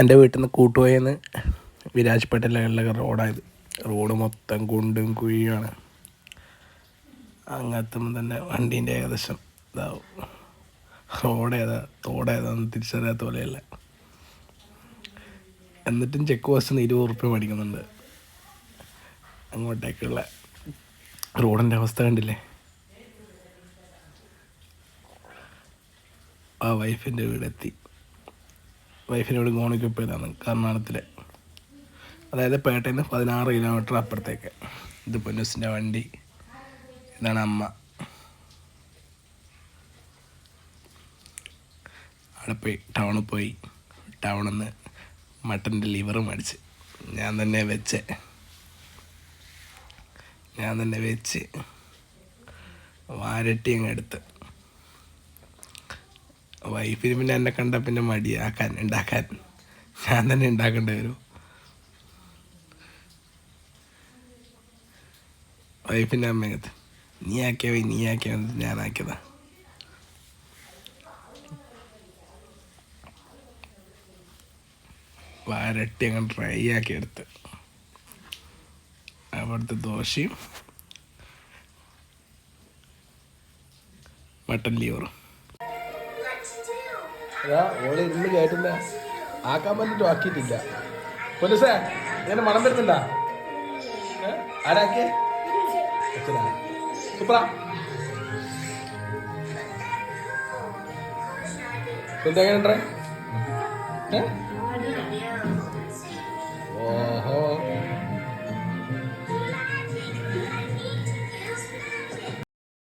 എൻ്റെ വീട്ടിൽ നിന്ന് കൂട്ടുപോയെന്ന് വിരാജ്പേട്ടയിലുള്ള റോഡായത്. റോഡ് മൊത്തം കുണ്ടും കുഴിയുമാണ്. അങ്ങെത്തുമ്പോൾ തന്നെ വണ്ടീൻ്റെ ഏകദേശം ഇതാവും. റോഡേതാ തോടേതാന്ന് തിരിച്ചറിയാത്ത പോലെയല്ല. എന്നിട്ടും ചെക്ക് പോസ്റ്റിന് 20 ഉറുപ്പ്യ മേടിക്കുന്നുണ്ട്. അങ്ങോട്ടേക്കുള്ള റോഡിൻ്റെ അവസ്ഥ കണ്ടില്ലേ? ആ വൈഫിൻ്റെ വീടെത്തി. വൈഫിൻ്റെ വീട് ഗോണിക്കുപ്പയിലാണ്, കർണാടകത്തിലെ. അതായത് പേട്ടയിൽ നിന്ന് 16 കിലോമീറ്റർ അപ്പുറത്തേക്ക്. ഇത് പൊന്നൂസിൻ്റെ വണ്ടി, ഇതാണ് അമ്മ. അവിടെ പോയി ടൗണിൽ പോയി. ടൗണിൽ നിന്ന് മട്ടൻ്റെ ലിവർ മേടിച്ച് ഞാൻ തന്നെ വെച്ച് വാരട്ടി അങ്ങ് എടുത്ത്. വൈഫിന് പിന്നെ എന്നെ കണ്ട പിന്നെ ഉണ്ടാക്കാൻ ഞാൻ തന്നെ ഉണ്ടാക്കേണ്ടി വരും. വൈഫിൻ്റെ അമ്മയകത്ത് നീ ആക്കിയാ ഞാനാക്കിയതാ. വാരട്ടി അങ്ങ് ഡ്രൈ ആക്കി എടുത്ത് അവിടുത്തെ ദോശയും മട്ടൻ ലിവറും. അതാ ഓളെ ഇരുന്ന് കേട്ടില്ല, ആക്കാൻ വേണ്ടിട്ട് ആക്കിയിട്ടില്ല. പോലീസേ ഇങ്ങനെ മണം വരുന്നുണ്ടാ? ആരാക്കിയേ? സൂപ്പറാ. എന്തെങ്ങനെ